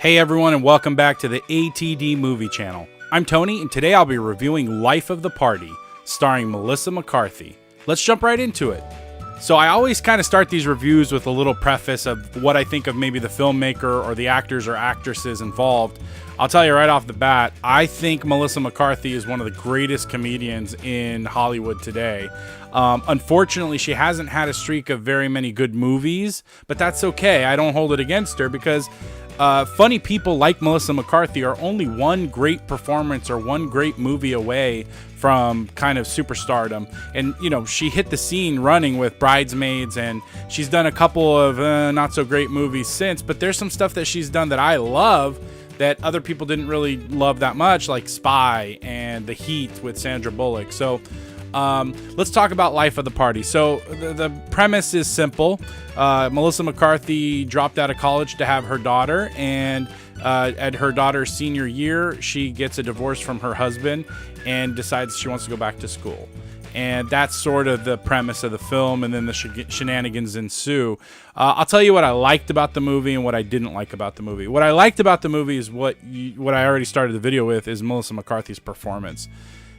Hey everyone, and welcome back to the ATD Movie Channel. I'm Tony, and today I'll be reviewing Life of the Party, starring Melissa McCarthy. Let's jump right into it. So I always kind of start these reviews with a little preface of what I think of maybe the filmmaker or the actors or actresses involved. I'll tell you right off the bat, I think Melissa McCarthy is one of the greatest comedians in Hollywood today. Unfortunately, she hasn't had a streak of very many good movies, but that's okay. I don't hold it against her because funny people like Melissa McCarthy are only one great performance or one great movie away from kind of superstardom. And, you know, she hit the scene running with Bridesmaids, and she's done a couple of not so great movies since, but there's some stuff that she's done that I love that other people didn't really love that much, like Spy and The Heat with Sandra Bullock. So let's talk about Life of the Party. So the premise is simple. Melissa McCarthy dropped out of college to have her daughter, and at her daughter's senior year, she gets a divorce from her husband and decides she wants to go back to school. And that's sort of the premise of the film, and then the shenanigans ensue. I'll tell you what I liked about the movie and what I didn't like about the movie. What I liked about the movie is what I already started the video with, is Melissa McCarthy's performance.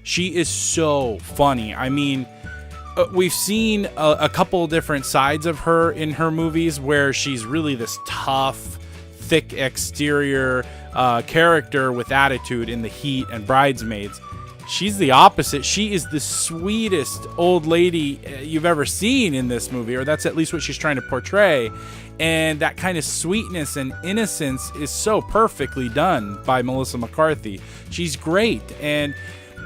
She is so funny. I mean, we've seen a couple different sides of her in her movies where she's really this tough, thick exterior character with attitude in The Heat and Bridesmaids. She's the opposite. She is the sweetest old lady you've ever seen in this movie, or that's at least what she's trying to portray. And that kind of sweetness and innocence is so perfectly done by Melissa McCarthy. She's great. And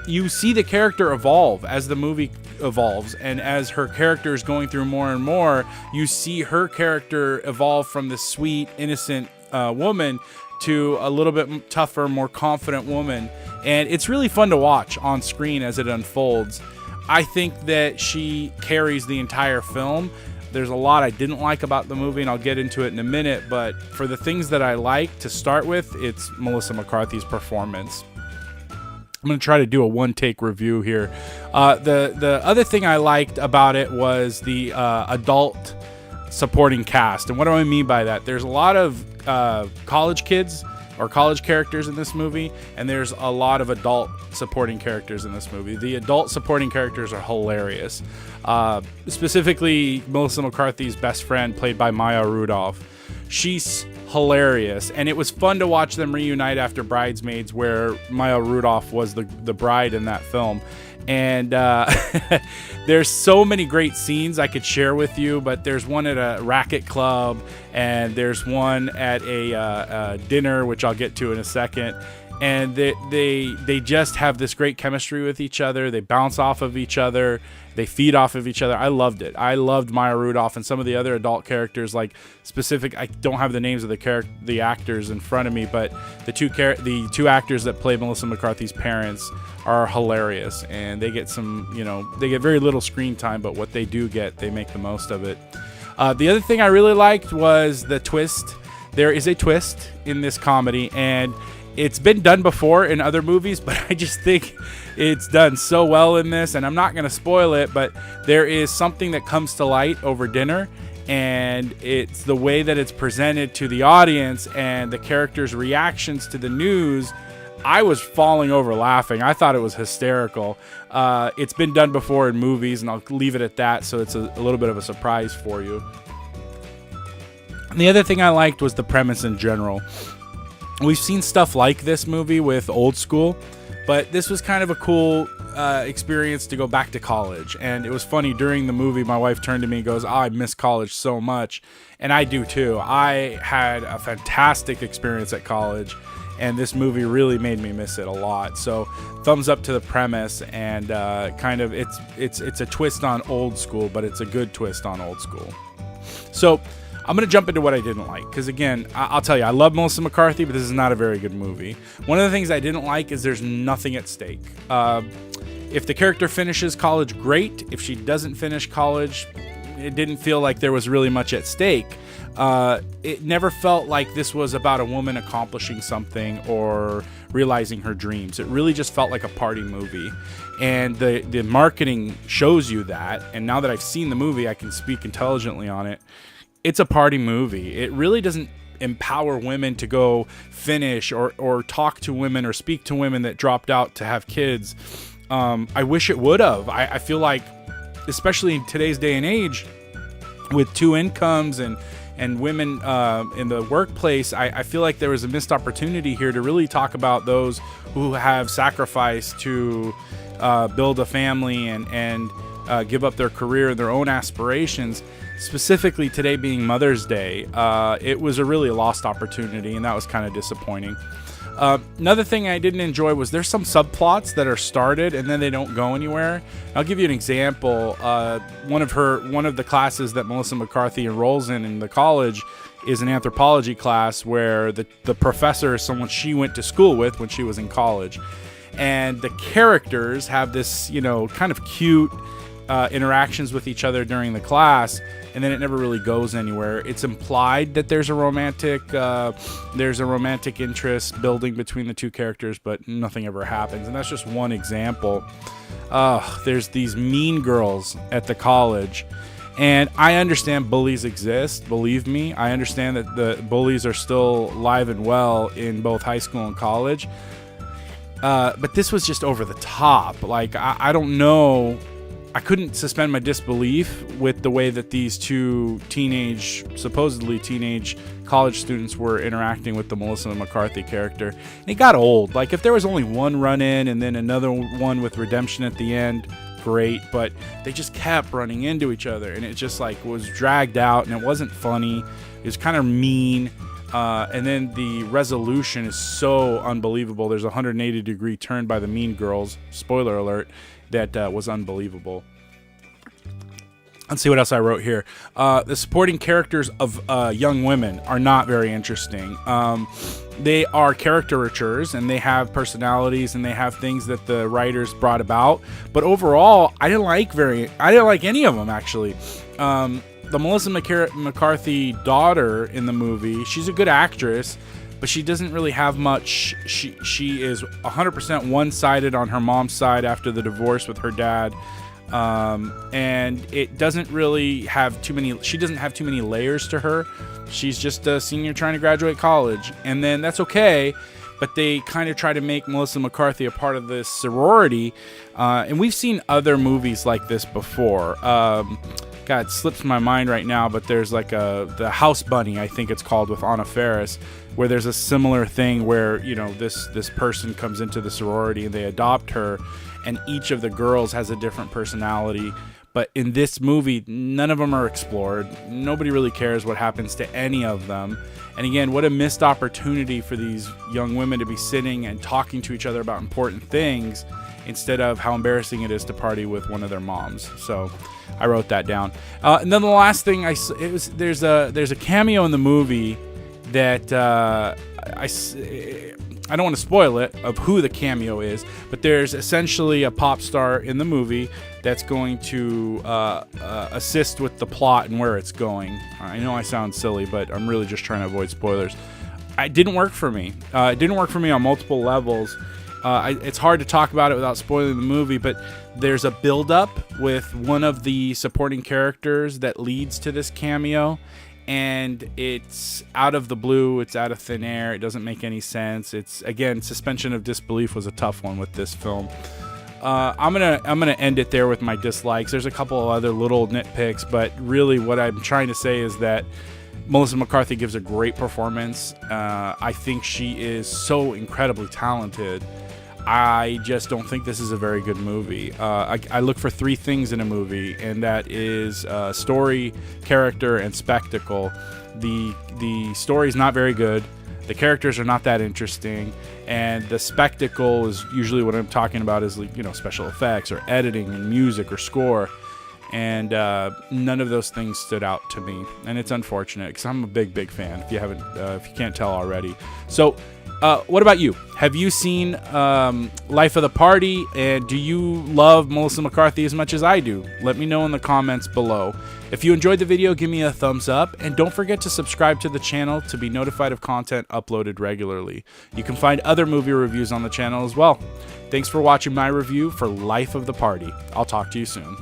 you see the character evolve as the movie evolves, and as her character is going through more and more, you see her character evolve from the sweet, innocent woman to a little bit tougher, more confident woman. And it's really fun to watch on screen as it unfolds. I think that she carries the entire film. There's a lot I didn't like about the movie, and I'll get into it in a minute, but for the things that I like, to start with, it's Melissa McCarthy's performance. I'm going to try to do a one-take review here. The other thing I liked about it was the adult supporting cast. And what do I mean by that? There's a lot of college kids or college characters in this movie, and there's a lot of adult supporting characters in this movie. The adult supporting characters are hilarious. Specifically, Melissa McCarthy's best friend, played by Maya Rudolph. She's hilarious, and it was fun to watch them reunite after Bridesmaids, where Maya Rudolph was the bride in that film. And there's so many great scenes I could share with you, but there's one at a racket club, and there's one at a dinner, which I'll get to in a second. And they just have this great chemistry with each other. They bounce off of each other. They feed off of each other. I loved it. I loved Maya Rudolph and some of the other adult characters, like specific. I don't have the names of the actors in front of me, but the two actors that play Melissa McCarthy's parents are hilarious, and they get they get very little screen time, but what they do get, they make the most of it. The other thing I really liked was the twist. There is a twist in this comedy, and it's been done before in other movies, but I just think it's done so well in this, and I'm not going to spoil it, but there is something that comes to light over dinner, and it's the way that it's presented to the audience and the characters' reactions to the news. I was falling over laughing. I thought it was hysterical. It's been done before in movies, and I'll leave it at that, so it's a little bit of a surprise for you. And the other thing I liked was the premise in general. We've seen stuff like this movie with Old School, but this was kind of a cool experience to go back to college. And it was funny, during the movie, my wife turned to me and goes, "Oh, I miss college so much." And I do too. I had a fantastic experience at college, and this movie really made me miss it a lot. So thumbs up to the premise, and kind of it's a twist on Old School, but it's a good twist on Old School. So I'm going to jump into what I didn't like, because again, I'll tell you, I love Melissa McCarthy, but this is not a very good movie. One of the things I didn't like is there's nothing at stake. If the character finishes college, great. If she doesn't finish college, it didn't feel like there was really much at stake. It never felt like this was about a woman accomplishing something or realizing her dreams. It really just felt like a party movie. And the marketing shows you that. And now that I've seen the movie, I can speak intelligently on it. It's a party movie. It really doesn't empower women to go finish or talk to women or speak to women that dropped out to have kids. I wish it would have. I feel like, especially in today's day and age, with two incomes and women in the workplace, I feel like there was a missed opportunity here to really talk about those who have sacrificed to build a family and give up their career and their own aspirations. Specifically today being Mother's Day, it was a really lost opportunity, and that was kind of disappointing. Another thing I didn't enjoy was there's some subplots that are started and then they don't go anywhere. I'll give you an example. One of the classes that Melissa McCarthy enrolls in the college is an anthropology class where the professor is someone she went to school with when she was in college. And the characters have this, kind of cute interactions with each other during the class, and then it never really goes anywhere. It's implied that there's a romantic interest building between the two characters, but nothing ever happens. And that's just one example. There's these mean girls at the college, and I understand bullies exist. Believe me, I understand that the bullies are still alive and well in both high school and college. But this was just over the top. Like, I don't know. I couldn't suspend my disbelief with the way that these two supposedly teenage college students were interacting with the Melissa McCarthy character. And it got old. Like, if there was only one run-in and then another one with redemption at the end, great. But they just kept running into each other, and it just was dragged out, and it wasn't funny. It was kind of mean. And then the resolution is so unbelievable. There's a 180-degree turn by the mean girls. Spoiler alert. That was unbelievable. Let's see what else I wrote here. The supporting characters of young women are not very interesting. They are caricatures, and they have personalities, and they have things that the writers brought about. But overall, I didn't like any of them, actually. The Melissa McCarthy daughter in the movie, she's a good actress, but she doesn't really have much. She is 100% one-sided on her mom's side after the divorce with her dad, and it doesn't really have too many. She doesn't have too many layers to her. She's just a senior trying to graduate college, and then that's okay. But they kind of try to make Melissa McCarthy a part of this sorority, and we've seen other movies like this before. God, it slips my mind right now, but there's the House Bunny, I think it's called, with Anna Faris, where there's a similar thing where, this person comes into the sorority and they adopt her, and each of the girls has a different personality. But in this movie, none of them are explored. Nobody really cares what happens to any of them. And again, what a missed opportunity for these young women to be sitting and talking to each other about important things instead of how embarrassing it is to party with one of their moms. So I wrote that down. And then the last thing there's a cameo in the movie that I don't want to spoil it of who the cameo is, but there's essentially a pop star in the movie that's going to assist with the plot and where it's going. I know I sound silly, but I'm really just trying to avoid spoilers. It didn't work for me. It didn't work for me on multiple levels. It's hard to talk about it without spoiling the movie, but there's a build-up with one of the supporting characters that leads to this cameo, and it's out of the blue. It's out of thin air. It doesn't make any sense. It's, again, suspension of disbelief was a tough one with this film. I'm gonna end it there with my dislikes. There's a couple of other little nitpicks, but really what I'm trying to say is that Melissa McCarthy gives a great performance. I think she is so incredibly talented. I just don't think this is a very good movie. I look for three things in a movie, and that is story, character, and spectacle. The story is not very good. The characters are not that interesting, and the spectacle is usually what I'm talking about is, special effects or editing and music or score. And none of those things stood out to me, and it's unfortunate because I'm a big fan. If you can't tell already. So, what about you? Have you seen Life of the Party, and do you love Melissa McCarthy as much as I do? Let me know in the comments below. If you enjoyed the video, give me a thumbs up, and don't forget to subscribe to the channel to be notified of content uploaded regularly. You can find other movie reviews on the channel as well. Thanks for watching my review for Life of the Party. I'll talk to you soon.